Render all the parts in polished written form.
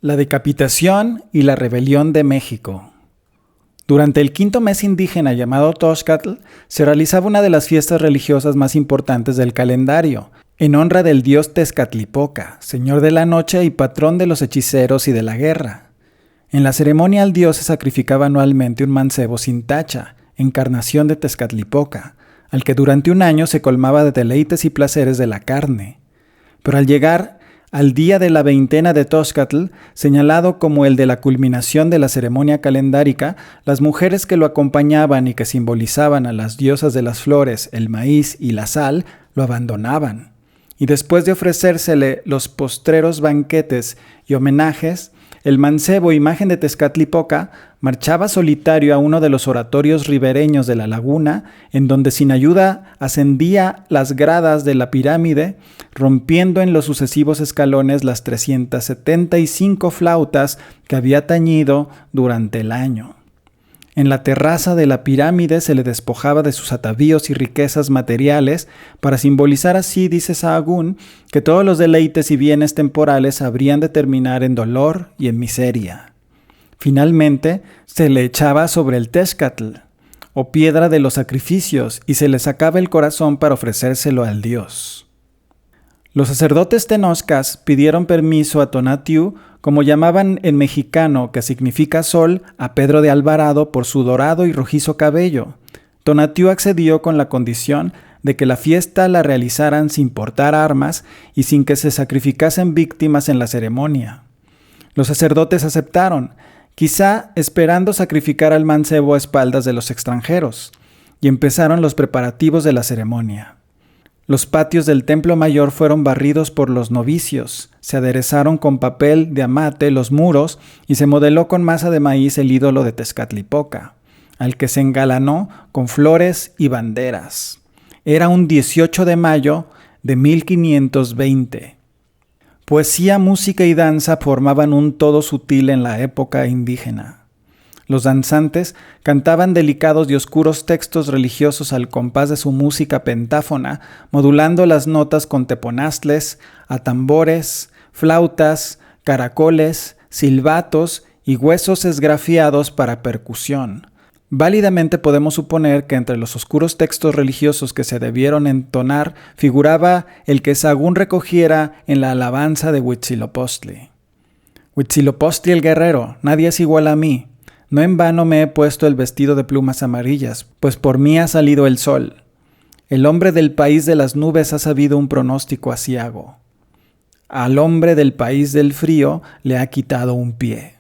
La decapitación y la rebelión de México. Durante el quinto mes indígena llamado Toxcatl, se realizaba una de las fiestas religiosas más importantes del calendario, en honra del dios Tezcatlipoca, señor de la noche y patrón de los hechiceros y de la guerra. En la ceremonia al dios se sacrificaba anualmente un mancebo sin tacha, encarnación de Tezcatlipoca, al que durante un año se colmaba de deleites y placeres de la carne. Pero al llegar al día de la veintena de Toxcatl, señalado como el de la culminación de la ceremonia calendárica, las mujeres que lo acompañaban y que simbolizaban a las diosas de las flores, el maíz y la sal, lo abandonaban. Y después de ofrecérsele los postreros banquetes y homenajes, el mancebo, imagen de Tezcatlipoca, marchaba solitario a uno de los oratorios ribereños de la laguna, en donde sin ayuda ascendía las gradas de la pirámide, rompiendo en los sucesivos escalones las 375 flautas que había tañido durante el año. En la terraza de la pirámide se le despojaba de sus atavíos y riquezas materiales para simbolizar así, dice Sahagún, que todos los deleites y bienes temporales habrían de terminar en dolor y en miseria. Finalmente, se le echaba sobre el Texcatl, o piedra de los sacrificios, y se le sacaba el corazón para ofrecérselo al dios. Los sacerdotes tenoscas pidieron permiso a Tonatiuh, como llamaban en mexicano, que significa sol, a Pedro de Alvarado por su dorado y rojizo cabello. Tonatiuh accedió con la condición de que la fiesta la realizaran sin portar armas y sin que se sacrificasen víctimas en la ceremonia. Los sacerdotes aceptaron, quizá esperando sacrificar al mancebo a espaldas de los extranjeros, y empezaron los preparativos de la ceremonia. Los patios del templo mayor fueron barridos por los novicios, se aderezaron con papel de amate los muros y se modeló con masa de maíz el ídolo de Tezcatlipoca, al que se engalanó con flores y banderas. Era un 18 de mayo de 1520. Poesía, música y danza formaban un todo sutil en la época indígena. Los danzantes cantaban delicados y oscuros textos religiosos al compás de su música pentáfona, modulando las notas con teponaztles, atambores, flautas, caracoles, silbatos y huesos esgrafiados para percusión. Válidamente podemos suponer que entre los oscuros textos religiosos que se debieron entonar figuraba el que Sahagún recogiera en la alabanza de Huitzilopochtli. Huitzilopochtli el guerrero, nadie es igual a mí. No en vano me he puesto el vestido de plumas amarillas, pues por mí ha salido el sol. El hombre del país de las nubes ha sabido un pronóstico aciago. Al hombre del país del frío le ha quitado un pie.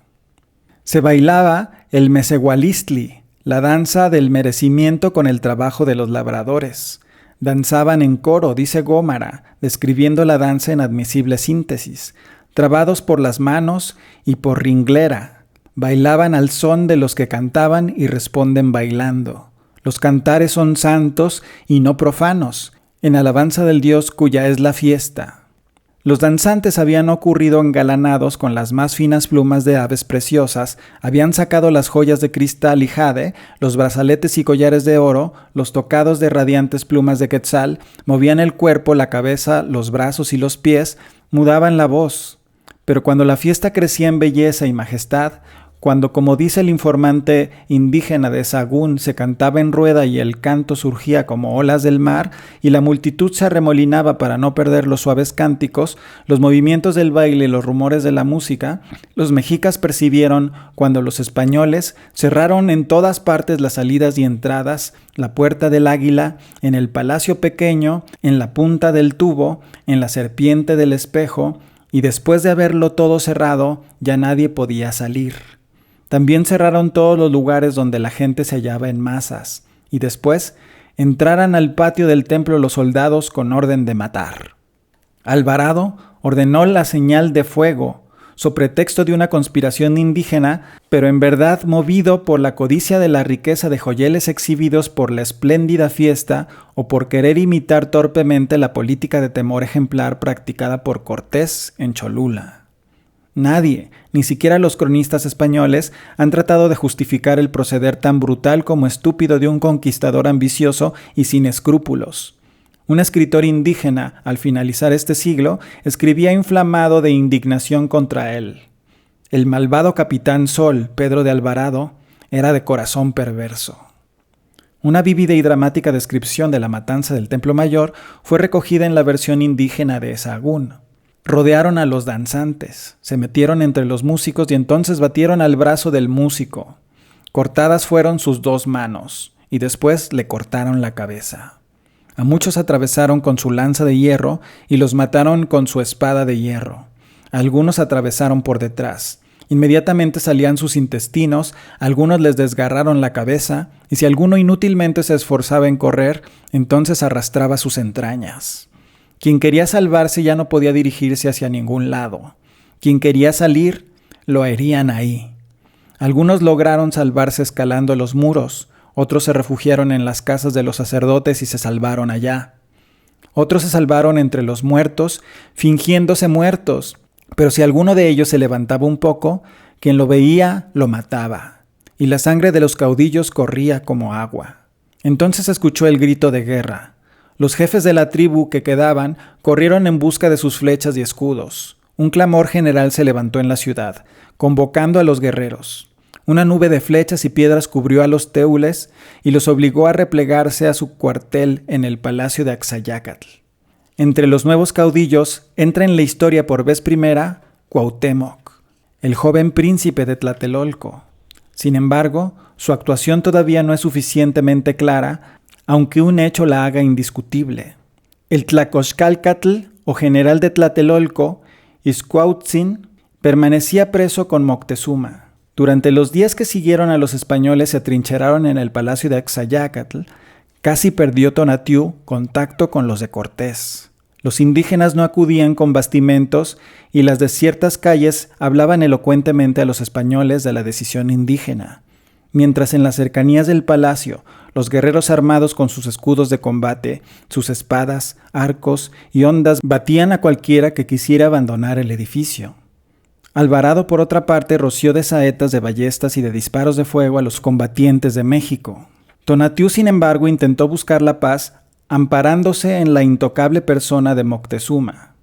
Se bailaba el Mesegualistli, la danza del merecimiento con el trabajo de los labradores. Danzaban en coro, dice Gómara, describiendo la danza en admisible síntesis, trabados por las manos y por ringlera. Bailaban al son de los que cantaban y responden bailando. Los cantares son santos y no profanos, en alabanza del Dios cuya es la fiesta. Los danzantes habían ocurrido engalanados con las más finas plumas de aves preciosas, habían sacado las joyas de cristal y jade, los brazaletes y collares de oro, los tocados de radiantes plumas de quetzal, movían el cuerpo, la cabeza, los brazos y los pies, mudaban la voz. Pero cuando la fiesta crecía en belleza y majestad, cuando, como dice el informante indígena de Sahagún, se cantaba en rueda y el canto surgía como olas del mar y la multitud se arremolinaba para no perder los suaves cánticos, los movimientos del baile y los rumores de la música, los mexicas percibieron cuando los españoles cerraron en todas partes las salidas y entradas, la puerta del Águila, en el Palacio Pequeño, en la Punta del Tubo, en la Serpiente del Espejo, y después de haberlo todo cerrado, ya nadie podía salir. También cerraron todos los lugares donde la gente se hallaba en masas, y después entraran al patio del templo los soldados con orden de matar. Alvarado ordenó la señal de fuego, so pretexto de una conspiración indígena, pero en verdad movido por la codicia de la riqueza de joyeles exhibidos por la espléndida fiesta o por querer imitar torpemente la política de temor ejemplar practicada por Cortés en Cholula. Nadie, ni siquiera los cronistas españoles, han tratado de justificar el proceder tan brutal como estúpido de un conquistador ambicioso y sin escrúpulos. Un escritor indígena, al finalizar este siglo, escribía inflamado de indignación contra él. el malvado capitán Sol, Pedro de Alvarado, era de corazón perverso. Una vívida y dramática descripción de la matanza del Templo Mayor fue recogida en la versión indígena de Sahagún. Rodearon a los danzantes, se metieron entre los músicos y entonces batieron al brazo del músico. Cortadas fueron sus 2 manos y después le cortaron la cabeza. A muchos atravesaron con su lanza de hierro y los mataron con su espada de hierro. A algunos atravesaron por detrás. Inmediatamente salían sus intestinos, algunos les desgarraron la cabeza, y si alguno inútilmente se esforzaba en correr, entonces arrastraba sus entrañas. Quien quería salvarse ya no podía dirigirse hacia ningún lado. Quien quería salir, lo herían ahí. Algunos lograron salvarse escalando los muros, otros se refugiaron en las casas de los sacerdotes y se salvaron allá. Otros se salvaron entre los muertos, fingiéndose muertos, pero si alguno de ellos se levantaba un poco, quien lo veía lo mataba, y la sangre de los caudillos corría como agua. Entonces escuchó el grito de guerra. Los jefes de la tribu que quedaban corrieron en busca de sus flechas y escudos. Un clamor general se levantó en la ciudad, convocando a los guerreros. Una nube de flechas y piedras cubrió a los teules y los obligó a replegarse a su cuartel en el palacio de Axayácatl. Entre los nuevos caudillos entra en la historia por vez primera Cuauhtémoc, el joven príncipe de Tlatelolco. Sin embargo, su actuación todavía no es suficientemente clara, aunque un hecho la haga indiscutible. El Tlacoxcalcatl, o general de Tlatelolco, Izcuauhtzin, permanecía preso con Moctezuma. Durante los días que siguieron a los españoles se atrincheraron en el palacio de Axayácatl. Casi perdió Tonatiuh contacto con los de Cortés. Los indígenas no acudían con bastimentos y las desiertas calles hablaban elocuentemente a los españoles de la decisión indígena. Mientras en las cercanías del palacio, los guerreros armados con sus escudos de combate, sus espadas, arcos y hondas batían a cualquiera que quisiera abandonar el edificio. Alvarado, por otra parte, roció de saetas, de ballestas y de disparos de fuego a los combatientes de México. Tonatiuh, sin embargo, intentó buscar la paz amparándose en la intocable persona de Moctezuma.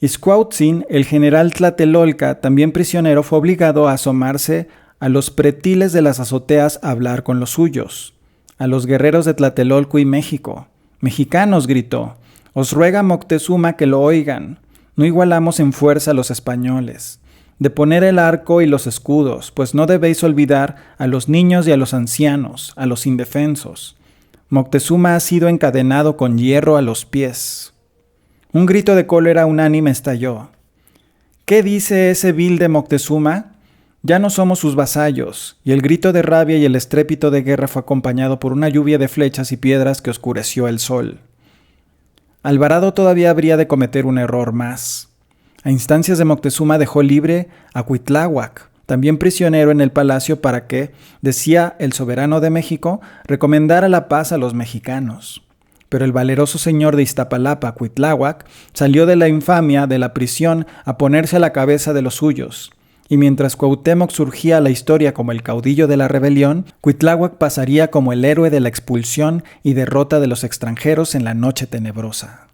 Izcuauhtzin, el general Tlatelolca, también prisionero, fue obligado a asomarse a los pretiles de las azoteas a hablar con los suyos, a los guerreros de Tlatelolco y México. «Mexicanos», gritó, «os ruega Moctezuma que lo oigan. No igualamos en fuerza a los españoles. De poner el arco y los escudos, pues no debéis olvidar a los niños y a los ancianos, a los indefensos. Moctezuma ha sido encadenado con hierro a los pies». Un grito de cólera unánime estalló. «¿Qué dice ese vil de Moctezuma? Ya no somos sus vasallos», y el grito de rabia y el estrépito de guerra fue acompañado por una lluvia de flechas y piedras que oscureció el sol. Alvarado todavía habría de cometer un error más. A instancias de Moctezuma dejó libre a Cuitláhuac, también prisionero en el palacio, para que, decía el soberano de México, recomendara la paz a los mexicanos. Pero el valeroso señor de Iztapalapa, Cuitláhuac, salió de la infamia de la prisión a ponerse a la cabeza de los suyos. Y mientras Cuauhtémoc surgía a la historia como el caudillo de la rebelión, Cuitláhuac pasaría como el héroe de la expulsión y derrota de los extranjeros en la noche tenebrosa.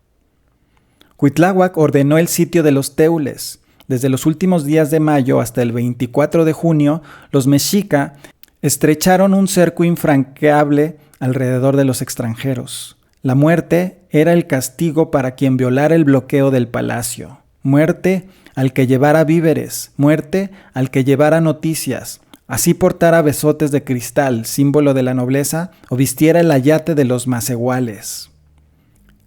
Cuitláhuac ordenó el sitio de los teules. Desde los últimos días de mayo hasta el 24 de junio, los mexica estrecharon un cerco infranqueable alrededor de los extranjeros. La muerte era el castigo para quien violara el bloqueo del palacio. Muerte al que llevara víveres, muerte al que llevara noticias, así portara besotes de cristal, símbolo de la nobleza, o vistiera el ayate de los macehuales.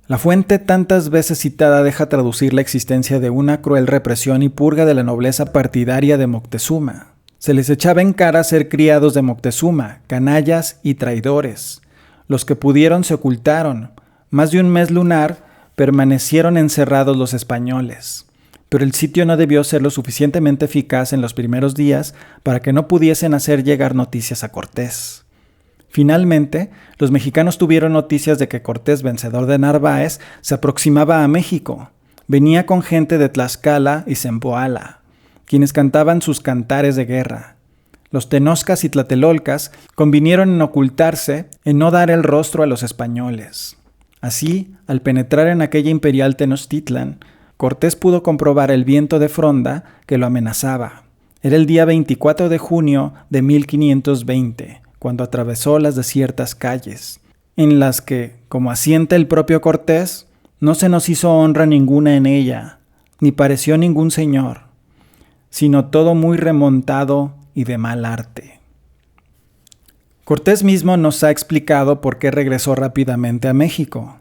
La fuente tantas veces citada deja traducir la existencia de una cruel represión y purga de la nobleza partidaria de Moctezuma. Se les echaba en cara ser criados de Moctezuma, canallas y traidores. Los que pudieron se ocultaron. Más de un mes lunar permanecieron encerrados los españoles. Pero el sitio no debió ser lo suficientemente eficaz en los primeros días para que no pudiesen hacer llegar noticias a Cortés. Finalmente, los mexicanos tuvieron noticias de que Cortés, vencedor de Narváez, se aproximaba a México. Venía con gente de Tlaxcala y Zempoala, quienes cantaban sus cantares de guerra. Los tenoscas y tlatelolcas convinieron en ocultarse, en no dar el rostro a los españoles. Así, al penetrar en aquella imperial Tenochtitlan, Cortés pudo comprobar el viento de fronda que lo amenazaba. Era el día 24 de junio de 1520, cuando atravesó las desiertas calles, en las que, como asienta el propio Cortés, no se nos hizo honra ninguna en ella, ni pareció ningún señor, sino todo muy remontado y de mal arte. Cortés mismo nos ha explicado por qué regresó rápidamente a México.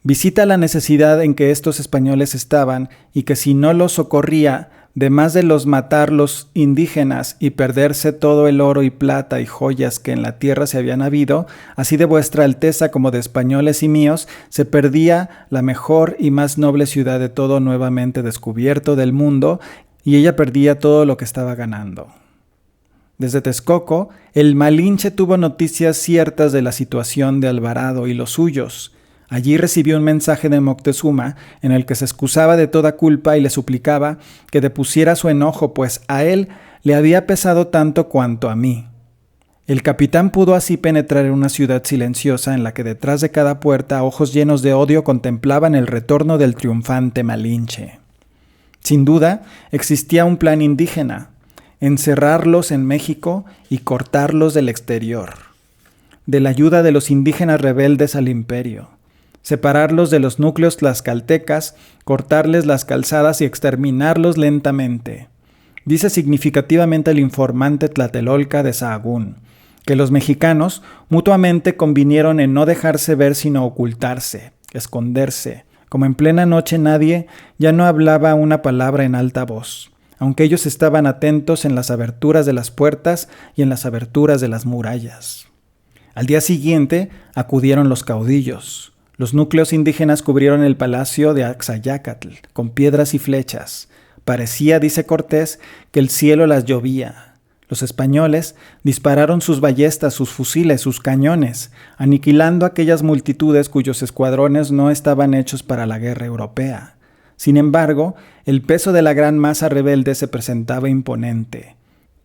Visita la necesidad en que estos españoles estaban y que si no los socorría, demás de los matar los indígenas y perderse todo el oro y plata y joyas que en la tierra se habían habido, así de vuestra alteza como de españoles y míos, se perdía la mejor y más noble ciudad de todo nuevamente descubierto del mundo, y ella perdía todo lo que estaba ganando. Desde Texcoco, el Malinche tuvo noticias ciertas de la situación de Alvarado y los suyos. Allí recibió un mensaje de Moctezuma en el que se excusaba de toda culpa y le suplicaba que depusiera su enojo, pues a él le había pesado tanto cuanto a mí. El capitán pudo así penetrar en una ciudad silenciosa en la que detrás de cada puerta ojos llenos de odio contemplaban el retorno del triunfante Malinche. Sin duda, existía un plan indígena: encerrarlos en México y cortarlos del exterior, de la ayuda de los indígenas rebeldes al imperio, separarlos de los núcleos tlaxcaltecas, cortarles las calzadas y exterminarlos lentamente. Dice significativamente el informante Tlatelolca de Sahagún, que los mexicanos mutuamente convinieron en no dejarse ver sino ocultarse, esconderse. Como en plena noche nadie ya no hablaba una palabra en alta voz, aunque ellos estaban atentos en las aberturas de las puertas y en las aberturas de las murallas. Al día siguiente acudieron los caudillos. Los núcleos indígenas cubrieron el palacio de Axayácatl con piedras y flechas. Parecía, dice Cortés, que el cielo las llovía. Los españoles dispararon sus ballestas, sus fusiles, sus cañones, aniquilando aquellas multitudes cuyos escuadrones no estaban hechos para la guerra europea. Sin embargo, el peso de la gran masa rebelde se presentaba imponente.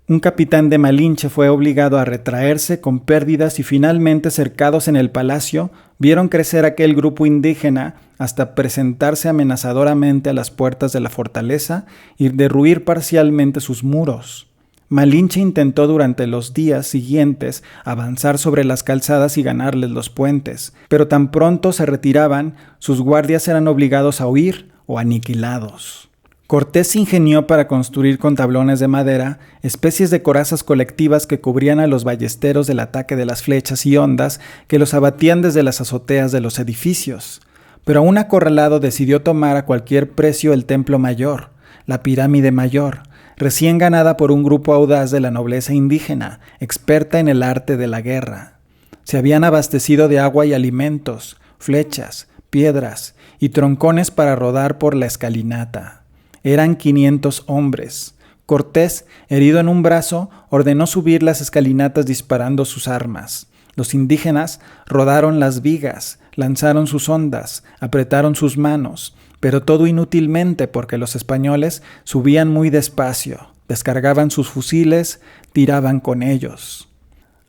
Un capitán de Malinche fue obligado a retraerse con pérdidas y finalmente, cercados en el palacio, vieron crecer aquel grupo indígena hasta presentarse amenazadoramente a las puertas de la fortaleza y derruir parcialmente sus muros. Malinche intentó durante los días siguientes avanzar sobre las calzadas y ganarles los puentes, pero tan pronto se retiraban, sus guardias eran obligados a huir o aniquilados. Cortés se ingenió para construir con tablones de madera especies de corazas colectivas que cubrían a los ballesteros del ataque de las flechas y hondas que los abatían desde las azoteas de los edificios. Pero aún acorralado decidió tomar a cualquier precio el templo mayor, la pirámide mayor, recién ganada por un grupo audaz de la nobleza indígena, experta en el arte de la guerra. Se habían abastecido de agua y alimentos, flechas, piedras y troncones para rodar por la escalinata. Eran 500 hombres. Cortés, herido en un brazo, ordenó subir las escalinatas disparando sus armas. Los indígenas rodaron las vigas, lanzaron sus hondas, apretaron sus manos, pero todo inútilmente porque los españoles subían muy despacio, descargaban sus fusiles, tiraban con ellos.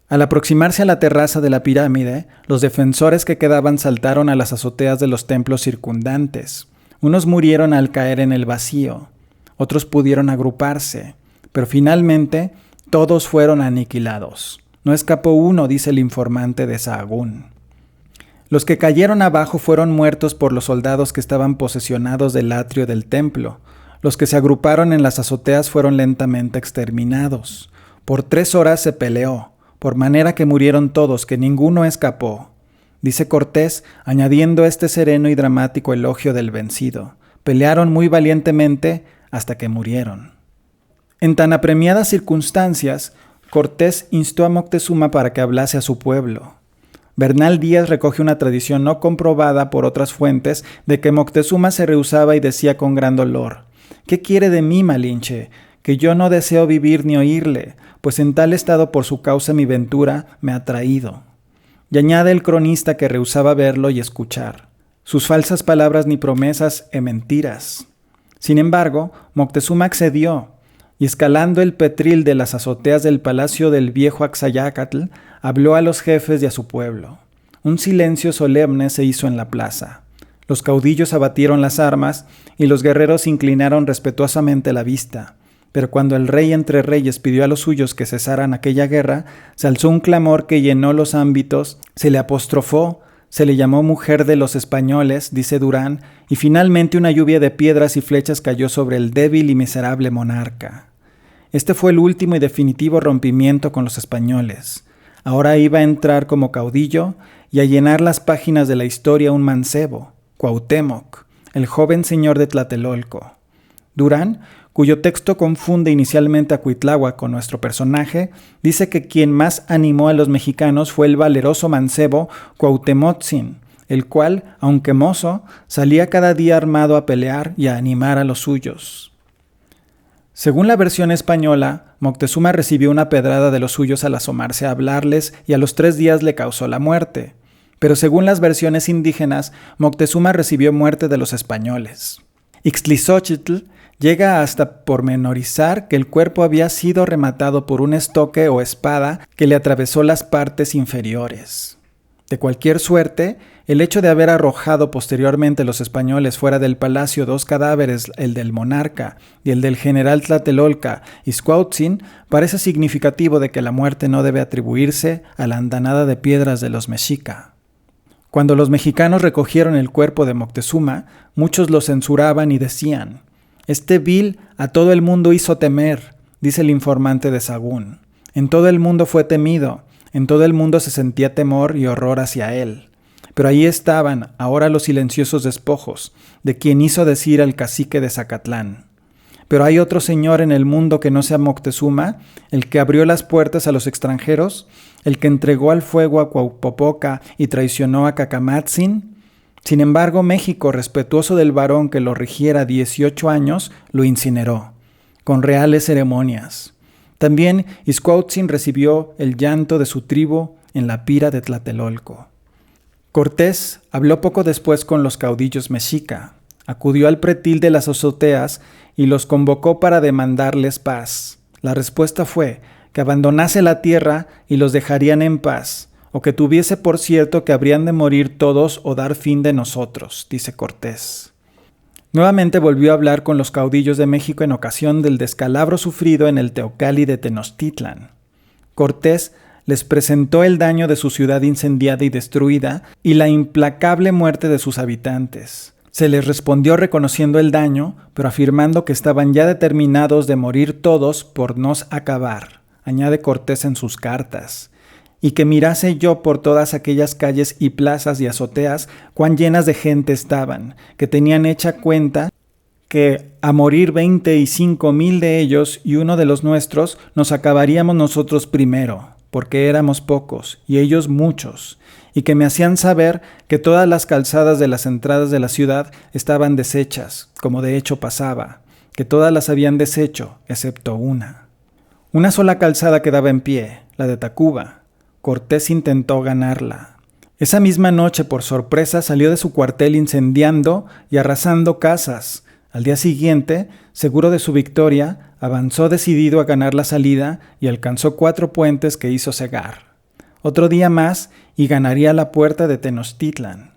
Al aproximarse a la terraza de la pirámide, los defensores que quedaban saltaron a las azoteas de los templos circundantes. Unos murieron al caer en el vacío, otros pudieron agruparse, pero finalmente todos fueron aniquilados. No escapó uno, dice el informante de Sahagún. Los que cayeron abajo fueron muertos por los soldados que estaban posesionados del atrio del templo. Los que se agruparon en las azoteas fueron lentamente exterminados. Por 3 horas se peleó, por manera que murieron todos, que ninguno escapó. Dice Cortés, añadiendo este sereno y dramático elogio del vencido. Pelearon muy valientemente hasta que murieron. En tan apremiadas circunstancias, Cortés instó a Moctezuma para que hablase a su pueblo. Bernal Díaz recoge una tradición no comprobada por otras fuentes de que Moctezuma se rehusaba y decía con gran dolor: «¿Qué quiere de mí, Malinche? Que yo no deseo vivir ni oírle, pues en tal estado por su causa mi ventura me ha traído». Y añade el cronista que rehusaba verlo y escuchar. Sus falsas palabras ni promesas mentiras. Sin embargo, Moctezuma accedió, y escalando el petril de las azoteas del palacio del viejo Axayácatl, habló a los jefes y a su pueblo. Un silencio solemne se hizo en la plaza. Los caudillos abatieron las armas y los guerreros inclinaron respetuosamente la vista. Pero cuando el rey entre reyes pidió a los suyos que cesaran aquella guerra, se alzó un clamor que llenó los ámbitos, se le apostrofó, se le llamó mujer de los españoles, dice Durán, y finalmente una lluvia de piedras y flechas cayó sobre el débil y miserable monarca. Este fue el último y definitivo rompimiento con los españoles. Ahora iba a entrar como caudillo y a llenar las páginas de la historia un mancebo, Cuauhtémoc, el joven señor de Tlatelolco. Durán, cuyo texto confunde inicialmente a Cuitláhuac con nuestro personaje, dice que quien más animó a los mexicanos fue el valeroso mancebo Cuauhtémotzin, el cual, aunque mozo, salía cada día armado a pelear y a animar a los suyos. Según la versión española, Moctezuma recibió una pedrada de los suyos al asomarse a hablarles y a los 3 días le causó la muerte. Pero según las versiones indígenas, Moctezuma recibió muerte de los españoles. Ixtlilxóchitl llega hasta pormenorizar que el cuerpo había sido rematado por un estoque o espada que le atravesó las partes inferiores. De cualquier suerte, el hecho de haber arrojado posteriormente los españoles fuera del palacio 2 cadáveres, el del monarca y el del general Tlatelolca Ixcuauhtzin, parece significativo de que la muerte no debe atribuirse a la andanada de piedras de los mexica. Cuando los mexicanos recogieron el cuerpo de Moctezuma, muchos lo censuraban y decían: «Este vil a todo el mundo hizo temer», dice el informante de Sahagún. En todo el mundo fue temido, en todo el mundo se sentía temor y horror hacia él. Pero ahí estaban ahora los silenciosos despojos de quien hizo decir al cacique de Zacatlán: «Pero hay otro señor en el mundo que no sea Moctezuma, el que abrió las puertas a los extranjeros, el que entregó al fuego a Cuauhpopoca y traicionó a Cacamatzin». Sin embargo, México, respetuoso del varón que lo rigiera 18 años, lo incineró, con reales ceremonias. También Ixcuauhtzin recibió el llanto de su tribu en la pira de Tlatelolco. Cortés habló poco después con los caudillos mexica, acudió al pretil de las azoteas y los convocó para demandarles paz. La respuesta fue que abandonase la tierra y los dejarían en paz, o que tuviese por cierto que habrían de morir todos o dar fin de nosotros, dice Cortés. Nuevamente volvió a hablar con los caudillos de México en ocasión del descalabro sufrido en el Teocalli de Tenochtitlan. Cortés les presentó el daño de su ciudad incendiada y destruida y la implacable muerte de sus habitantes. Se les respondió reconociendo el daño, pero afirmando que estaban ya determinados de morir todos por nos acabar, añade Cortés en sus cartas, y que mirase yo por todas aquellas calles y plazas y azoteas cuán llenas de gente estaban, que tenían hecha cuenta que a morir 25,000 de ellos y uno de los nuestros nos acabaríamos nosotros primero, porque éramos pocos y ellos muchos, y que me hacían saber que todas las calzadas de las entradas de la ciudad estaban deshechas, como de hecho pasaba, que todas las habían deshecho, excepto una. Una sola calzada quedaba en pie, la de Tacuba. Cortés intentó ganarla. Esa misma noche, por sorpresa, salió de su cuartel incendiando y arrasando casas. Al día siguiente, seguro de su victoria, avanzó decidido a ganar la salida y alcanzó 4 puentes que hizo cegar. Otro día más y ganaría la puerta de Tenochtitlan.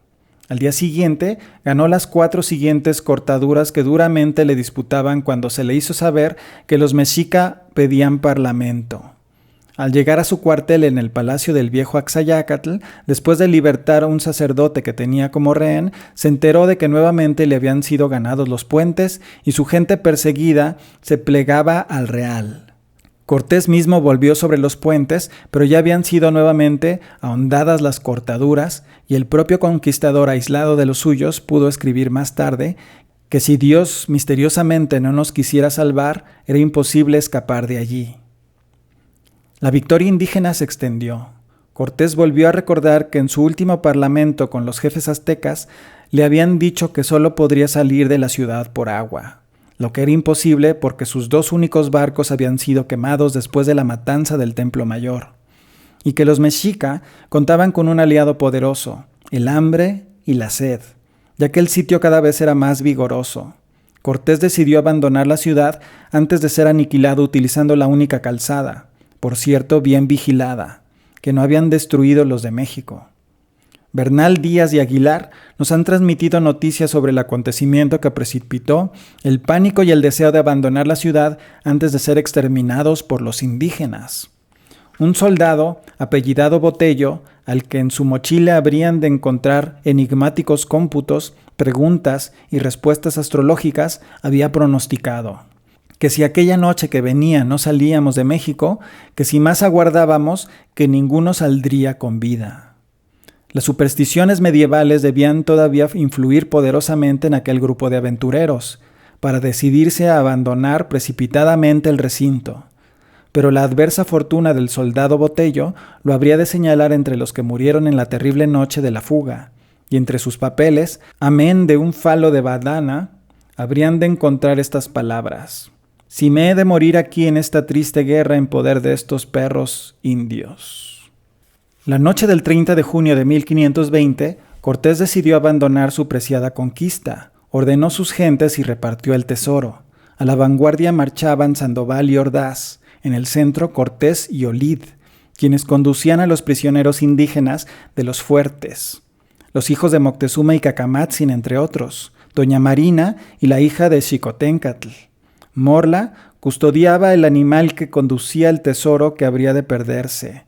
Al día siguiente, ganó las 4 siguientes cortaduras que duramente le disputaban cuando se le hizo saber que los mexica pedían parlamento. Al llegar a su cuartel en el palacio del viejo Axayácatl, después de libertar a un sacerdote que tenía como rehén, se enteró de que nuevamente le habían sido ganados los puentes y su gente perseguida se plegaba al real. Cortés mismo volvió sobre los puentes, pero ya habían sido nuevamente ahondadas las cortaduras y el propio conquistador, aislado de los suyos, pudo escribir más tarde que si Dios misteriosamente no nos quisiera salvar, era imposible escapar de allí. La victoria indígena se extendió. Cortés volvió a recordar que en su último parlamento con los jefes aztecas le habían dicho que solo podría salir de la ciudad por agua, lo que era imposible porque sus 2 únicos barcos habían sido quemados después de la matanza del Templo Mayor, y que los mexica contaban con un aliado poderoso, el hambre y la sed, ya que el sitio cada vez era más vigoroso. Cortés decidió abandonar la ciudad antes de ser aniquilado utilizando la única calzada, por cierto bien vigilada, que no habían destruido los de México. Bernal, Díaz y Aguilar nos han transmitido noticias sobre el acontecimiento que precipitó el pánico y el deseo de abandonar la ciudad antes de ser exterminados por los indígenas. Un soldado, apellidado Botello, al que en su mochila habrían de encontrar enigmáticos cómputos, preguntas y respuestas astrológicas, había pronosticado que si aquella noche que venía no salíamos de México, que si más aguardábamos, que ninguno saldría con vida. Las supersticiones medievales debían todavía influir poderosamente en aquel grupo de aventureros, para decidirse a abandonar precipitadamente el recinto. Pero la adversa fortuna del soldado Botello lo habría de señalar entre los que murieron en la terrible noche de la fuga, y entre sus papeles, amén de un falo de badana, habrían de encontrar estas palabras: «Si me he de morir aquí en esta triste guerra en poder de estos perros indios». La noche del 30 de junio de 1520, Cortés decidió abandonar su preciada conquista, ordenó sus gentes y repartió el tesoro. A la vanguardia marchaban Sandoval y Ordaz, en el centro Cortés y Olid, quienes conducían a los prisioneros indígenas de los fuertes, los hijos de Moctezuma y Cacamatzin, entre otros, doña Marina y la hija de Xicoténcatl. Morla custodiaba el animal que conducía el tesoro que habría de perderse.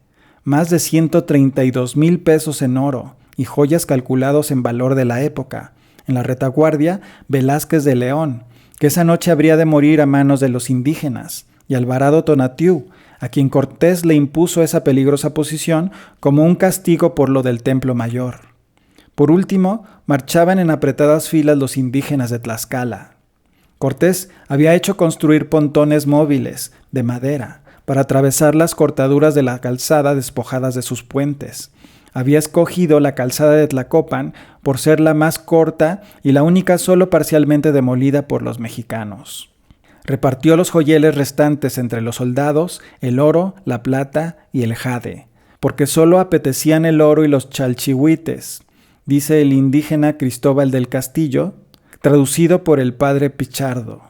Más de 132,000 pesos en oro y joyas calculados en valor de la época. En la retaguardia, Velázquez de León, que esa noche habría de morir a manos de los indígenas, y Alvarado Tonatiuh, a quien Cortés le impuso esa peligrosa posición como un castigo por lo del Templo Mayor. Por último, marchaban en apretadas filas los indígenas de Tlaxcala. Cortés había hecho construir pontones móviles, de madera, para atravesar las cortaduras de la calzada despojadas de sus puentes. Había escogido la calzada de Tlacopan por ser la más corta y la única solo parcialmente demolida por los mexicanos. Repartió los joyeles restantes entre los soldados, el oro, la plata y el jade, porque solo apetecían el oro y los chalchihuites, dice el indígena Cristóbal del Castillo, traducido por el padre Pichardo.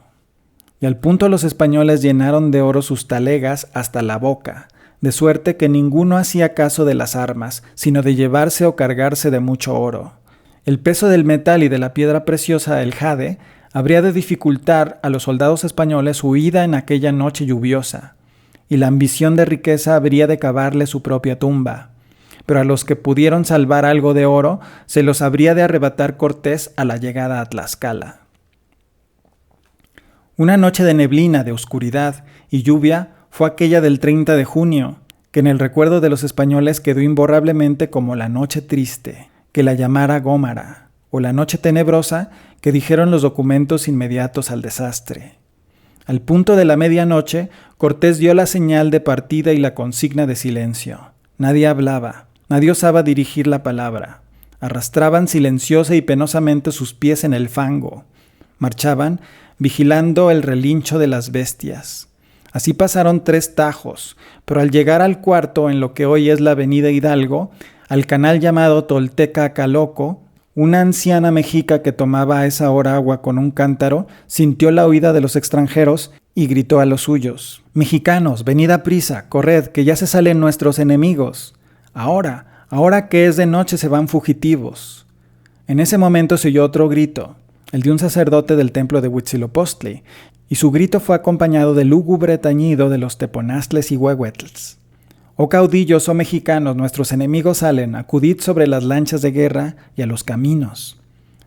Y al punto los españoles llenaron de oro sus talegas hasta la boca, de suerte que ninguno hacía caso de las armas, sino de llevarse o cargarse de mucho oro. El peso del metal y de la piedra preciosa, el jade, habría de dificultar a los soldados españoles su huida en aquella noche lluviosa, y la ambición de riqueza habría de cavarle su propia tumba. Pero a los que pudieron salvar algo de oro, se los habría de arrebatar Cortés a la llegada a Tlaxcala. Una noche de neblina, de oscuridad y lluvia fue aquella del 30 de junio, que en el recuerdo de los españoles quedó imborrablemente como la noche triste, que la llamara Gómara, o la noche tenebrosa, que dijeron los documentos inmediatos al desastre. Al punto de la medianoche, Cortés dio la señal de partida y la consigna de silencio. Nadie hablaba, nadie osaba dirigir la palabra. Arrastraban silenciosa y penosamente sus pies en el fango. Marchaban vigilando el relincho de las bestias. Así pasaron 3 tajos, pero al llegar al cuarto, en lo que hoy es la avenida Hidalgo, al canal llamado Tolteca-Caloco, una anciana mexica que tomaba a esa hora agua con un cántaro, sintió la huida de los extranjeros y gritó a los suyos: «Mexicanos, venid a prisa, corred, que ya se salen nuestros enemigos. Ahora que es de noche se van fugitivos». En ese momento se oyó otro grito, el de un sacerdote del templo de Huitzilopochtli, y su grito fue acompañado del lúgubre tañido de los teponaztles y huehuetls. «Oh caudillos, oh mexicanos, nuestros enemigos salen, acudid sobre las lanchas de guerra y a los caminos».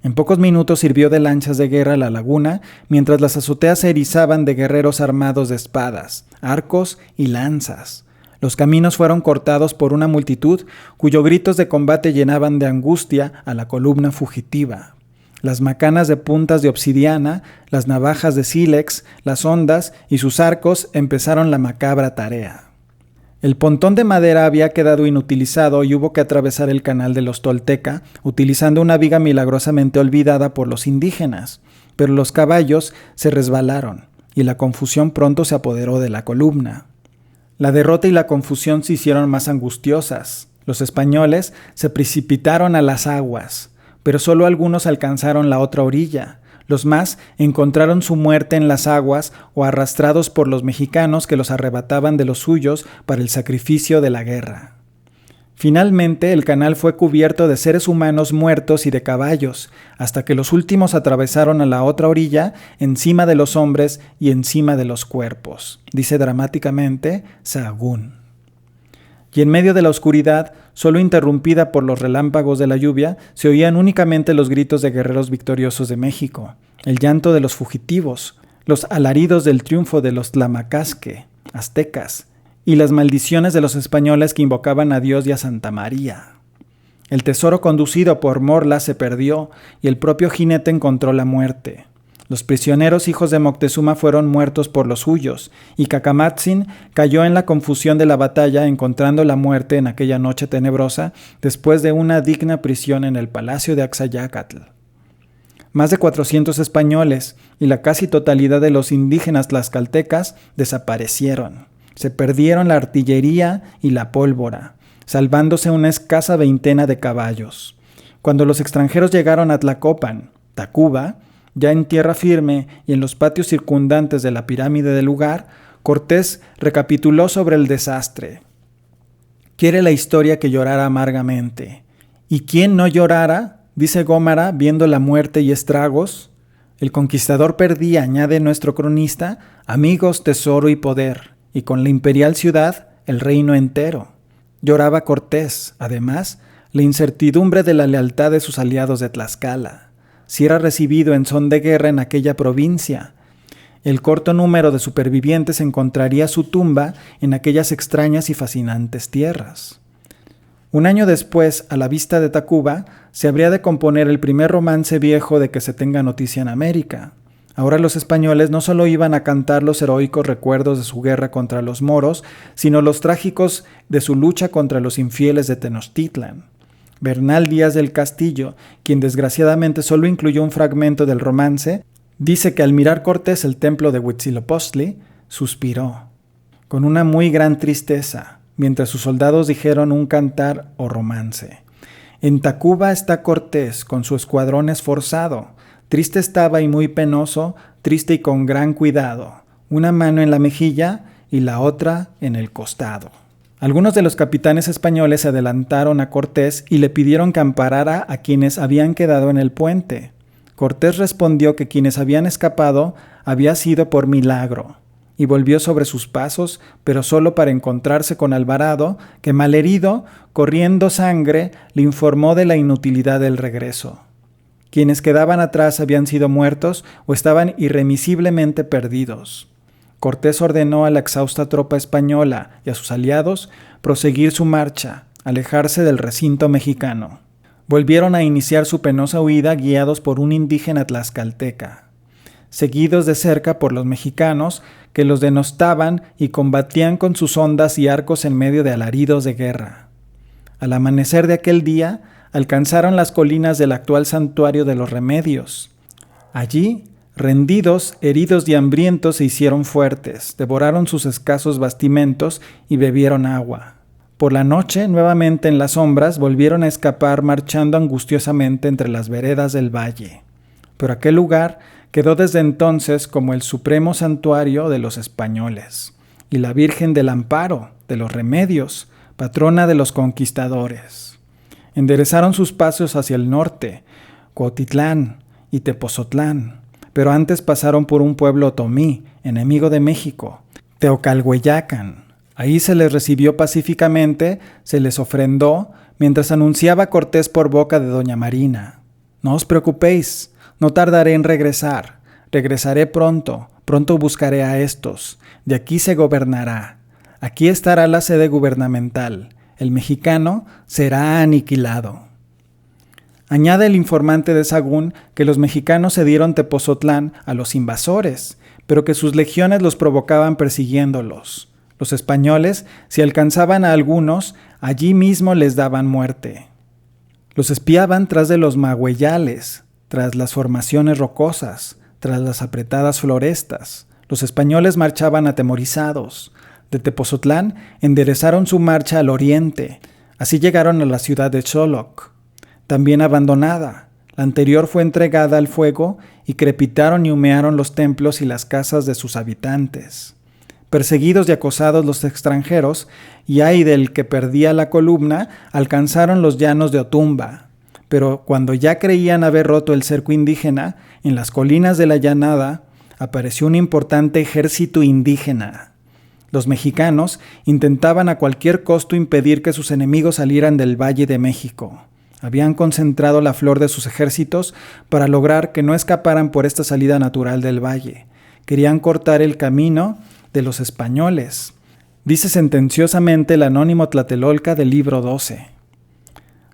En pocos minutos sirvió de lanchas de guerra la laguna, mientras las azoteas se erizaban de guerreros armados de espadas, arcos y lanzas. Los caminos fueron cortados por una multitud cuyos gritos de combate llenaban de angustia a la columna fugitiva. Las macanas de puntas de obsidiana, las navajas de sílex, las hondas y sus arcos empezaron la macabra tarea. El pontón de madera había quedado inutilizado y hubo que atravesar el canal de los Tolteca utilizando una viga milagrosamente olvidada por los indígenas, pero los caballos se resbalaron y la confusión pronto se apoderó de la columna. La derrota y la confusión se hicieron más angustiosas. Los españoles se precipitaron a las aguas, pero solo algunos alcanzaron la otra orilla. Los más encontraron su muerte en las aguas o arrastrados por los mexicanos que los arrebataban de los suyos para el sacrificio de la guerra. Finalmente, el canal fue cubierto de seres humanos muertos y de caballos, hasta que los últimos atravesaron a la otra orilla, encima de los hombres y encima de los cuerpos, dice dramáticamente Sahagún. Y en medio de la oscuridad, solo interrumpida por los relámpagos de la lluvia, se oían únicamente los gritos de guerreros victoriosos de México, el llanto de los fugitivos, los alaridos del triunfo de los tlamacasque, aztecas, y las maldiciones de los españoles que invocaban a Dios y a Santa María. El tesoro conducido por Morla se perdió y el propio jinete encontró la muerte. Los prisioneros hijos de Moctezuma fueron muertos por los suyos, y Cacamatzin cayó en la confusión de la batalla encontrando la muerte en aquella noche tenebrosa después de una digna prisión en el palacio de Axayácatl. Más de 400 españoles y la casi totalidad de los indígenas tlaxcaltecas desaparecieron. Se perdieron la artillería y la pólvora, salvándose una escasa veintena de caballos. Cuando los extranjeros llegaron a Tlacopan, Tacuba, ya en tierra firme y en los patios circundantes de la pirámide del lugar, Cortés recapituló sobre el desastre. Quiere la historia que llorara amargamente. ¿Y quién no llorara? Dice Gómara, viendo la muerte y estragos. El conquistador perdía, añade nuestro cronista, amigos, tesoro y poder, y con la imperial ciudad, el reino entero. Lloraba Cortés, además, la incertidumbre de la lealtad de sus aliados de Tlaxcala. Si era recibido en son de guerra en aquella provincia, el corto número de supervivientes encontraría su tumba en aquellas extrañas y fascinantes tierras. Un año después, a la vista de Tacuba, se habría de componer el primer romance viejo de que se tenga noticia en América. Ahora los españoles no solo iban a cantar los heroicos recuerdos de su guerra contra los moros, sino los trágicos de su lucha contra los infieles de Tenochtitlan. Bernal Díaz del Castillo, quien desgraciadamente solo incluyó un fragmento del romance, dice que al mirar Cortés el templo de Huitzilopochtli, suspiró, con una muy gran tristeza, mientras sus soldados dijeron un cantar o romance. En Tacuba está Cortés con su escuadrón esforzado, triste estaba y muy penoso, triste y con gran cuidado, una mano en la mejilla y la otra en el costado. Algunos de los capitanes españoles se adelantaron a Cortés y le pidieron que amparara a quienes habían quedado en el puente. Cortés respondió que quienes habían escapado había sido por milagro, y volvió sobre sus pasos, pero solo para encontrarse con Alvarado, que malherido, corriendo sangre, le informó de la inutilidad del regreso. Quienes quedaban atrás habían sido muertos o estaban irremisiblemente perdidos. Cortés ordenó a la exhausta tropa española y a sus aliados proseguir su marcha, alejarse del recinto mexicano. Volvieron a iniciar su penosa huida guiados por un indígena tlaxcalteca, seguidos de cerca por los mexicanos que los denostaban y combatían con sus hondas y arcos en medio de alaridos de guerra. Al amanecer de aquel día, alcanzaron las colinas del actual santuario de los Remedios. Allí, rendidos, heridos y hambrientos se hicieron fuertes, devoraron sus escasos bastimentos y bebieron agua. Por la noche, nuevamente en las sombras, volvieron a escapar marchando angustiosamente entre las veredas del valle. Pero aquel lugar quedó desde entonces como el supremo santuario de los españoles, y la Virgen del Amparo, de los Remedios, patrona de los conquistadores. Enderezaron sus pasos hacia el norte, Cuautitlán y Tepozotlán, pero antes pasaron por un pueblo otomí, enemigo de México, Teocalhueyacan. Ahí se les recibió pacíficamente, se les ofrendó, mientras anunciaba Cortés por boca de doña Marina: «No os preocupéis, no tardaré en regresar, regresaré pronto, pronto buscaré a estos, de aquí se gobernará, aquí estará la sede gubernamental, el mexicano será aniquilado». Añade el informante de Sahagún que los mexicanos cedieron Tepozotlán a los invasores, pero que sus legiones los provocaban persiguiéndolos. Los españoles, si alcanzaban a algunos, allí mismo les daban muerte. Los espiaban tras de los magueyales, tras las formaciones rocosas, tras las apretadas florestas. Los españoles marchaban atemorizados. De Tepozotlán enderezaron su marcha al oriente. Así llegaron a la ciudad de Xoloc, también abandonada. La anterior fue entregada al fuego y crepitaron y humearon los templos y las casas de sus habitantes. Perseguidos y acosados los extranjeros, y ay del que perdía la columna, alcanzaron los llanos de Otumba. Pero cuando ya creían haber roto el cerco indígena, en las colinas de la llanada apareció un importante ejército indígena. Los mexicanos intentaban a cualquier costo impedir que sus enemigos salieran del Valle de México. Habían concentrado la flor de sus ejércitos para lograr que no escaparan por esta salida natural del valle. Querían cortar el camino de los españoles. Dice sentenciosamente el anónimo Tlatelolca del libro 12.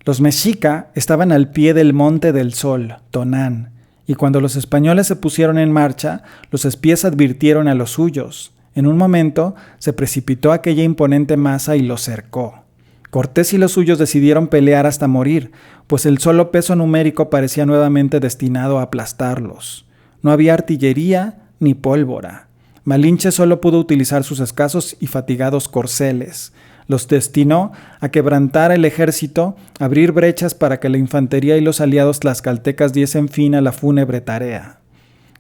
Los mexica estaban al pie del Monte del Sol, Tonán, y cuando los españoles se pusieron en marcha, los espías advirtieron a los suyos. En un momento se precipitó aquella imponente masa y los cercó. Cortés y los suyos decidieron pelear hasta morir, pues el solo peso numérico parecía nuevamente destinado a aplastarlos. No había artillería ni pólvora. Malinche solo pudo utilizar sus escasos y fatigados corceles. Los destinó a quebrantar el ejército, abrir brechas para que la infantería y los aliados tlaxcaltecas diesen fin a la fúnebre tarea.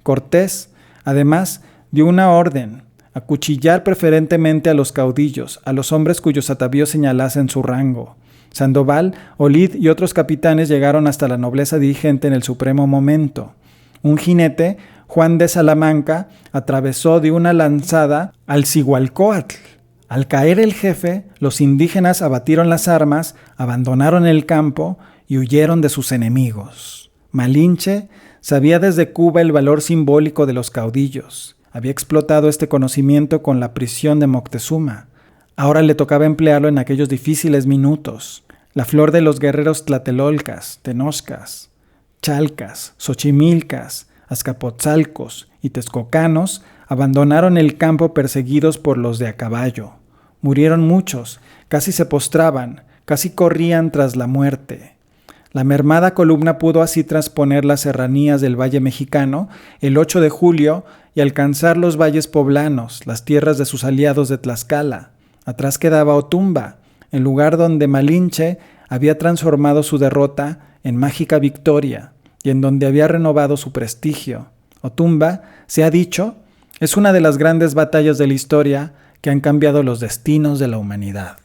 Cortés, además, dio una orden: acuchillar preferentemente a los caudillos, a los hombres cuyos atavíos señalasen su rango. Sandoval, Olid y otros capitanes llegaron hasta la nobleza dirigente en el supremo momento. Un jinete, Juan de Salamanca, atravesó de una lanzada al Cigualcóatl. Al caer el jefe, los indígenas abatieron las armas, abandonaron el campo y huyeron de sus enemigos. Malinche sabía desde Cuba el valor simbólico de los caudillos. Había explotado este conocimiento con la prisión de Moctezuma. Ahora le tocaba emplearlo en aquellos difíciles minutos. La flor de los guerreros tlatelolcas, tenoscas, chalcas, xochimilcas, azcapotzalcos y texcocanos abandonaron el campo perseguidos por los de a caballo. Murieron muchos, casi se postraban, casi corrían tras la muerte. La mermada columna pudo así trasponer las serranías del Valle Mexicano el 8 de julio y alcanzar los valles poblanos, las tierras de sus aliados de Tlaxcala. Atrás quedaba Otumba, el lugar donde Malinche había transformado su derrota en mágica victoria y en donde había renovado su prestigio. Otumba, se ha dicho, es una de las grandes batallas de la historia que han cambiado los destinos de la humanidad.